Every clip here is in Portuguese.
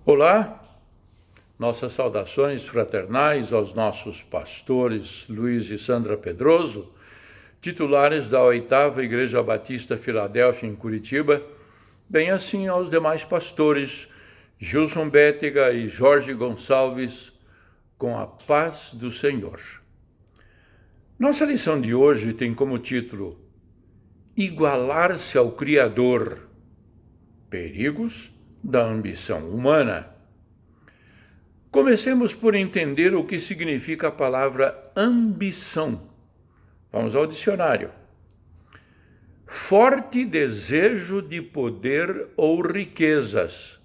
Olá, nossas saudações fraternais aos nossos pastores Luiz e Sandra Pedroso, titulares da 8ª Igreja Batista Filadélfia em Curitiba, bem assim aos demais pastores Gilson Bétega e Jorge Gonçalves, com a paz do Senhor. Nossa lição de hoje tem como título Igualar-se ao Criador, perigos da ambição humana. Comecemos por entender o que significa a palavra ambição. Vamos ao dicionário. Forte desejo de poder ou riquezas,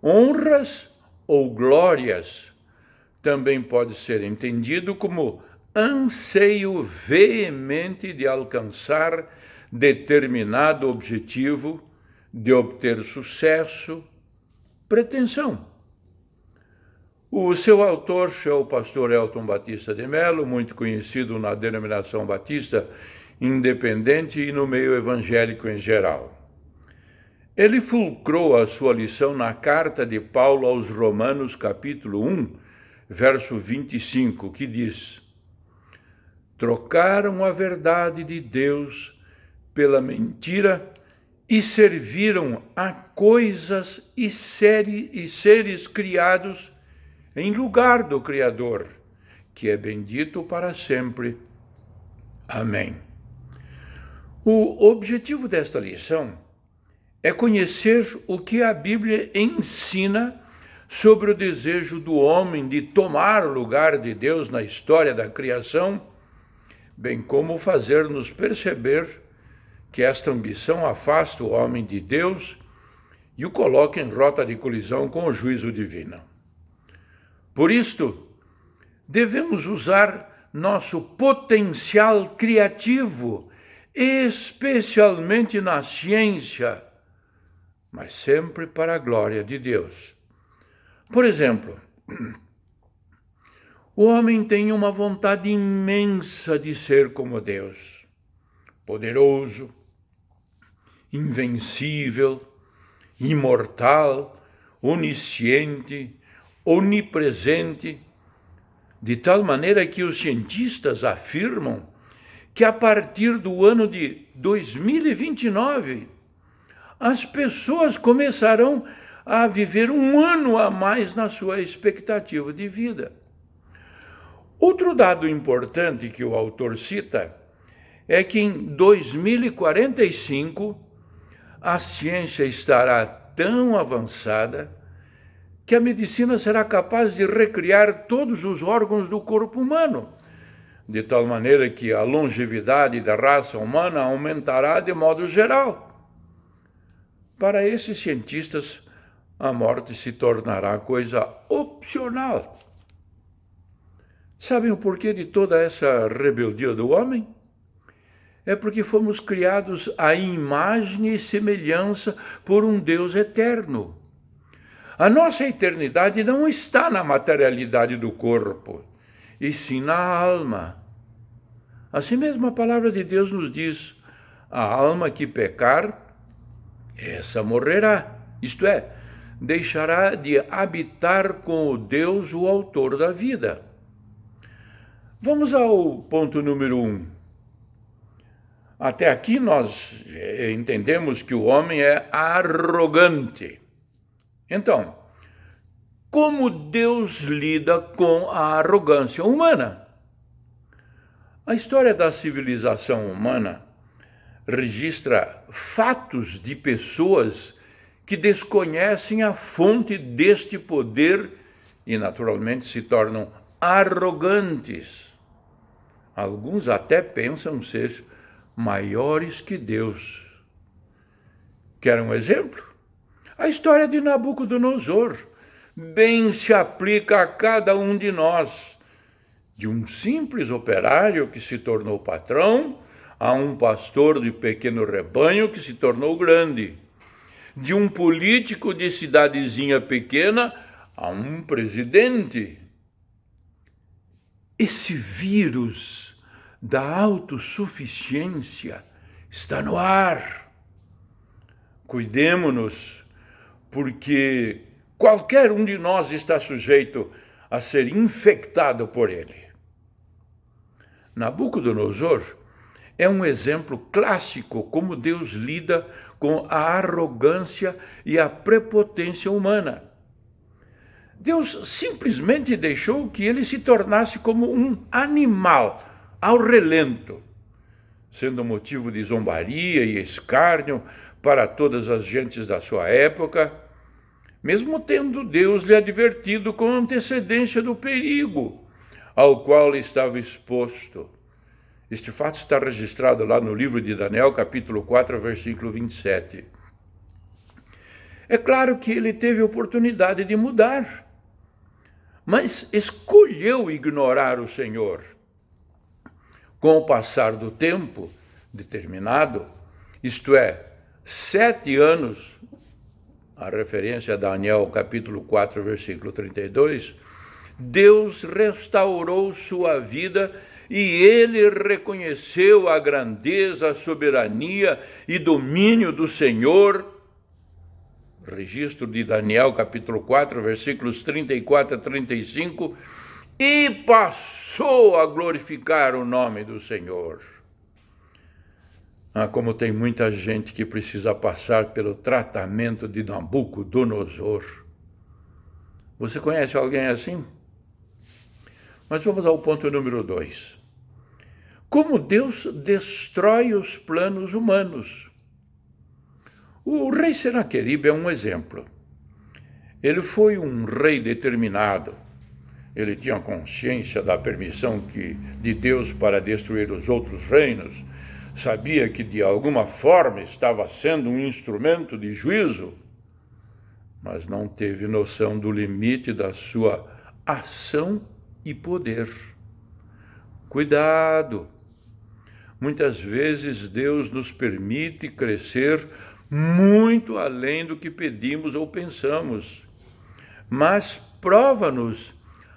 honras ou glórias. Também pode ser entendido como anseio veemente de alcançar determinado objetivo, de obter sucesso, pretensão. O seu autor é o pastor Elton Batista de Mello, muito conhecido na denominação batista independente e no meio evangélico em geral. Ele fulcrou a sua lição na carta de Paulo aos Romanos, capítulo 1, verso 25, que diz: trocaram a verdade de Deus pela mentira e serviram a coisas e seres criados em lugar do Criador, que é bendito para sempre. Amém. O objetivo desta lição é conhecer o que a Bíblia ensina sobre o desejo do homem de tomar o lugar de Deus na história da criação, bem como fazer-nos perceber que esta ambição afasta o homem de Deus e o coloca em rota de colisão com o juízo divino. Por isto, devemos usar nosso potencial criativo, especialmente na ciência, mas sempre para a glória de Deus. Por exemplo, o homem tem uma vontade imensa de ser como Deus, poderoso, invencível, imortal, onisciente, onipresente, de tal maneira que os cientistas afirmam que a partir do ano de 2029, as pessoas começarão a viver um ano a mais na sua expectativa de vida. Outro dado importante que o autor cita é que em 2045 a ciência estará tão avançada que a medicina será capaz de recriar todos os órgãos do corpo humano, de tal maneira que a longevidade da raça humana aumentará de modo geral. Para esses cientistas, a morte se tornará coisa opcional. Sabem o porquê de toda essa rebeldia do homem? É porque fomos criados à imagem e semelhança por um Deus eterno. A nossa eternidade não está na materialidade do corpo, e sim na alma. Assim mesmo a palavra de Deus nos diz: a alma que pecar, essa morrerá. Isto é, deixará de habitar com o Deus, o autor da vida. Vamos ao ponto número 1. Até aqui nós entendemos que o homem é arrogante. Então, como Deus lida com a arrogância humana? A história da civilização humana registra fatos de pessoas que desconhecem a fonte deste poder e, naturalmente, se tornam arrogantes. Alguns até pensam ser maiores que Deus. Quer um exemplo? A história de Nabucodonosor bem se aplica a cada um de nós, de um simples operário que se tornou patrão, a um pastor de pequeno rebanho que se tornou grande, de um político de cidadezinha pequena a um presidente. Esse vírus da autossuficiência está no ar. Cuidemo-nos, porque qualquer um de nós está sujeito a ser infectado por ele. Nabucodonosor é um exemplo clássico como Deus lida com a arrogância e a prepotência humana. Deus simplesmente deixou que ele se tornasse como um animal ao relento, sendo motivo de zombaria e escárnio para todas as gentes da sua época, mesmo tendo Deus lhe advertido com antecedência do perigo ao qual ele estava exposto. Este fato está registrado lá no livro de Daniel, capítulo 4, versículo 27. É claro que ele teve oportunidade de mudar, mas escolheu ignorar o Senhor. Com o passar do tempo determinado, isto é, 7 anos, a referência a Daniel, capítulo 4, versículo 32, Deus restaurou sua vida e ele reconheceu a grandeza, a soberania e domínio do Senhor. Registro de Daniel, capítulo 4, versículos 34 a 35, e passou a glorificar o nome do Senhor. Como tem muita gente que precisa passar pelo tratamento de Nabucodonosor. Você conhece alguém assim? Mas vamos ao ponto número 2. Como Deus destrói os planos humanos. O rei Senaqueribe é um exemplo. Ele foi um rei determinado. Ele tinha consciência da permissão de Deus para destruir os outros reinos. Sabia que de alguma forma estava sendo um instrumento de juízo, mas não teve noção do limite da sua ação e poder. Cuidado! Muitas vezes Deus nos permite crescer muito além do que pedimos ou pensamos, mas prova-nos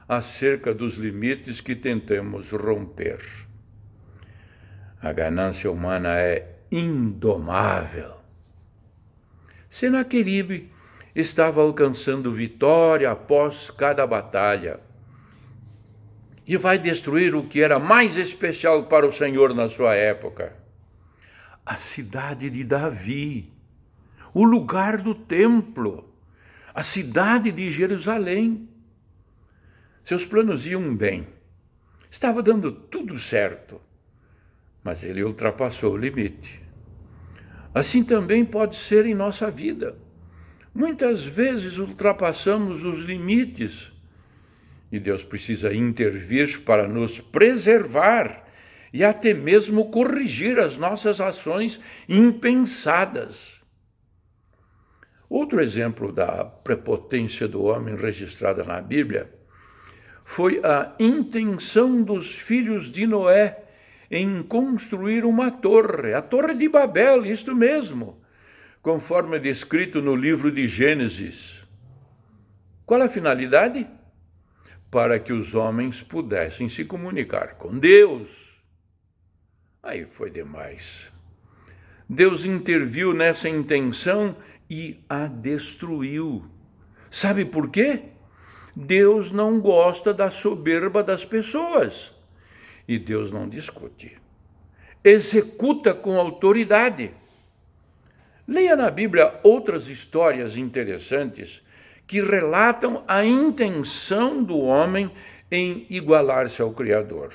acerca dos limites que tentamos romper. A ganância humana é indomável. Senaqueribe estava alcançando vitória após cada batalha e vai destruir o que era mais especial para o Senhor na sua época: a cidade de Davi, o lugar do templo, a cidade de Jerusalém. Seus planos iam bem, estava dando tudo certo, mas ele ultrapassou o limite. Assim também pode ser em nossa vida. Muitas vezes ultrapassamos os limites e Deus precisa intervir para nos preservar e até mesmo corrigir as nossas ações impensadas. Outro exemplo da prepotência do homem registrada na Bíblia foi a intenção dos filhos de Noé em construir uma torre, a Torre de Babel, isto mesmo, conforme descrito no livro de Gênesis. Qual a finalidade? Para que os homens pudessem se comunicar com Deus. Aí foi demais. Deus interviu nessa intenção e a destruiu. Sabe por quê? Deus não gosta da soberba das pessoas. E Deus não discute. Executa com autoridade. Leia na Bíblia outras histórias interessantes que relatam a intenção do homem em igualar-se ao Criador.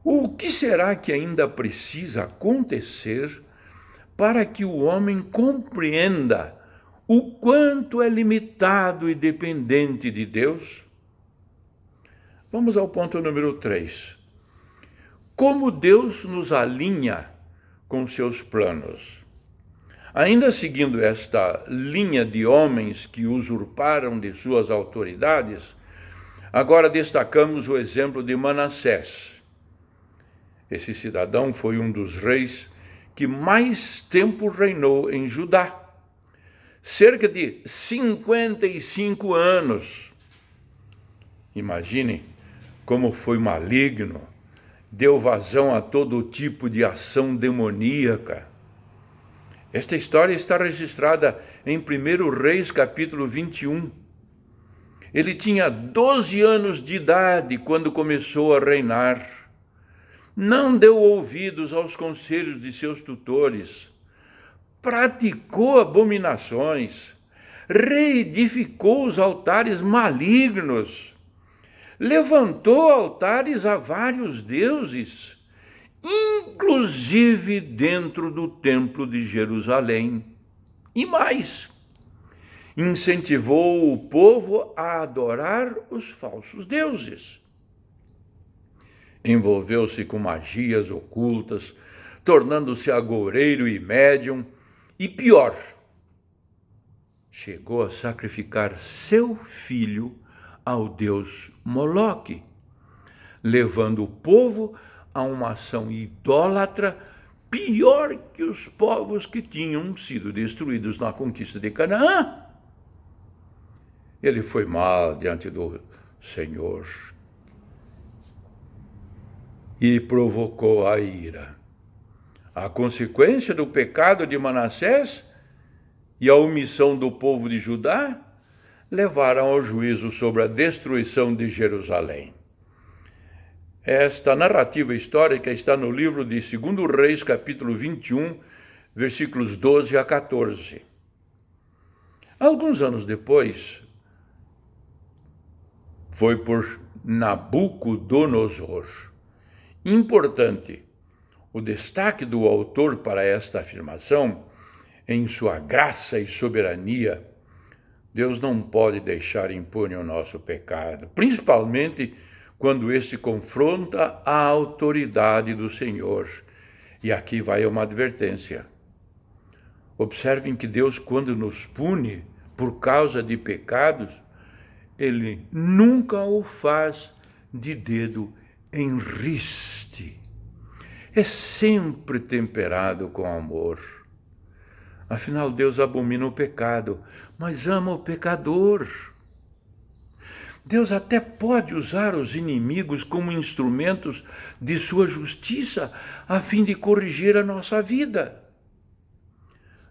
O que será que ainda precisa acontecer para que o homem compreenda o quanto é limitado e dependente de Deus? Vamos ao ponto número 3. Como Deus nos alinha com seus planos. Ainda seguindo esta linha de homens que usurparam de suas autoridades, agora destacamos o exemplo de Manassés. Esse cidadão foi um dos reis que mais tempo reinou em Judá. Cerca de 55 anos. Imagine como foi maligno, deu vazão a todo tipo de ação demoníaca. Esta história está registrada em 1 Reis, capítulo 21. Ele tinha 12 anos de idade quando começou a reinar. Não deu ouvidos aos conselhos de seus tutores, praticou abominações, reedificou os altares malignos, levantou altares a vários deuses, inclusive dentro do templo de Jerusalém. E mais, incentivou o povo a adorar os falsos deuses. Envolveu-se com magias ocultas, tornando-se agoureiro e médium, e pior, chegou a sacrificar seu filho ao deus Moloque, levando o povo a uma ação idólatra pior que os povos que tinham sido destruídos na conquista de Canaã. Ele foi mal diante do Senhor e provocou a ira. A consequência do pecado de Manassés e a omissão do povo de Judá levaram ao juízo sobre a destruição de Jerusalém. Esta narrativa histórica está no livro de 2 Reis, capítulo 21, versículos 12 a 14. Alguns anos depois, foi por Nabucodonosor. Importante, o destaque do autor para esta afirmação, em sua graça e soberania, Deus não pode deixar impune o nosso pecado, principalmente quando este confronta a autoridade do Senhor. E aqui vai uma advertência. Observem que Deus, quando nos pune por causa de pecados, Ele nunca o faz de dedo em riste. É sempre temperado com amor. Afinal, Deus abomina o pecado, mas ama o pecador. Deus até pode usar os inimigos como instrumentos de sua justiça, a fim de corrigir a nossa vida.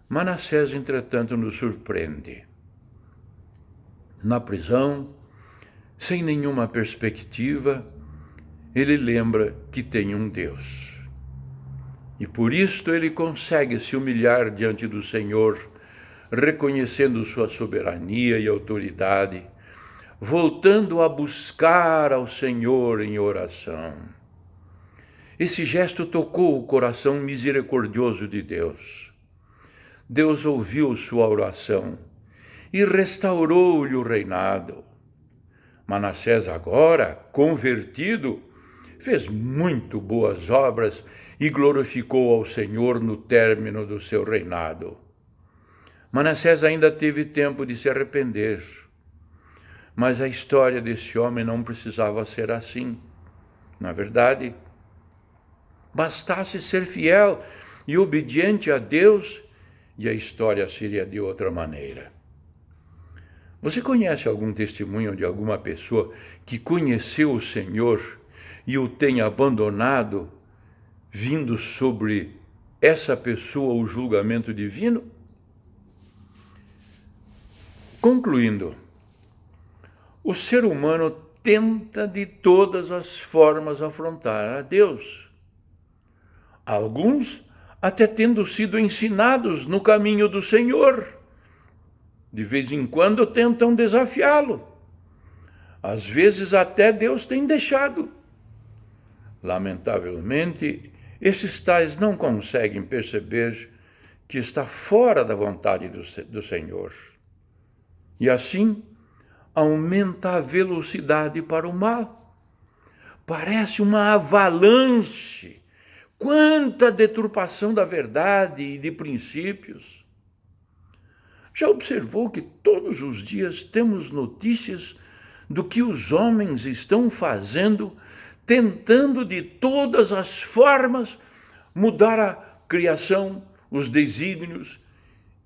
Manassés, entretanto, nos surpreende. Na prisão, sem nenhuma perspectiva, ele lembra que tem um Deus. E por isto ele consegue se humilhar diante do Senhor, reconhecendo sua soberania e autoridade, voltando a buscar ao Senhor em oração. Esse gesto tocou o coração misericordioso de Deus. Deus ouviu sua oração e restaurou-lhe o reinado. Manassés, agora convertido, fez muito boas obras e glorificou ao Senhor no término do seu reinado. Manassés ainda teve tempo de se arrepender, mas a história desse homem não precisava ser assim. Na verdade, bastasse ser fiel e obediente a Deus e a história seria de outra maneira. Você conhece algum testemunho de alguma pessoa que conheceu o Senhor e o tenha abandonado, vindo sobre essa pessoa o julgamento divino? Concluindo, o ser humano tenta de todas as formas afrontar a Deus. Alguns até tendo sido ensinados no caminho do Senhor, de vez em quando tentam desafiá-lo. Às vezes até Deus tem deixado. Lamentavelmente, esses tais não conseguem perceber que está fora da vontade do Senhor. E assim, aumenta a velocidade para o mal. Parece uma avalanche. Quanta deturpação da verdade e de princípios. Já observou que todos os dias temos notícias do que os homens estão fazendo, tentando de todas as formas mudar a criação, os desígnios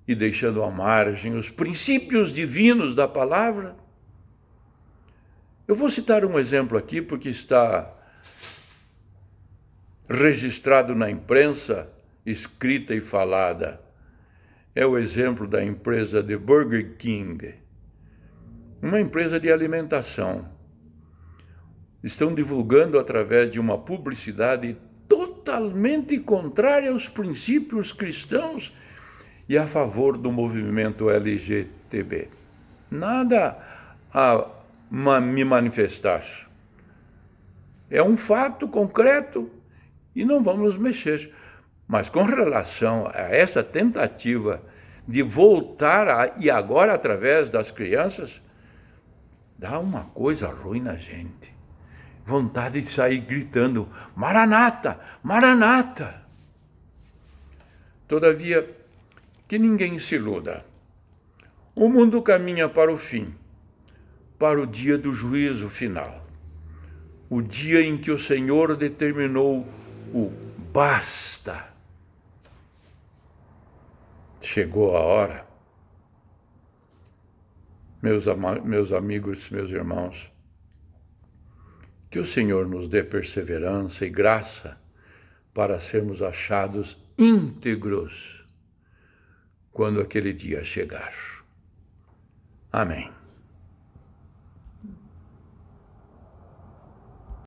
e deixando à margem os princípios divinos da palavra? Eu vou citar um exemplo aqui porque está registrado na imprensa, escrita e falada. é o exemplo da empresa de Burger King, uma empresa de alimentação. Estão divulgando através de uma publicidade totalmente contrária aos princípios cristãos e a favor do movimento LGTB. Nada a me manifestar. É um fato concreto e não vamos mexer. Mas com relação a essa tentativa de voltar, e agora através das crianças, dá uma coisa ruim na gente. Vontade de sair gritando, Maranata, Maranata! Todavia, que ninguém se iluda. O mundo caminha para o fim, para o dia do juízo final. O dia em que o Senhor determinou o basta. Chegou a hora. Meus amigos, meus irmãos, que o Senhor nos dê perseverança e graça para sermos achados íntegros quando aquele dia chegar. Amém.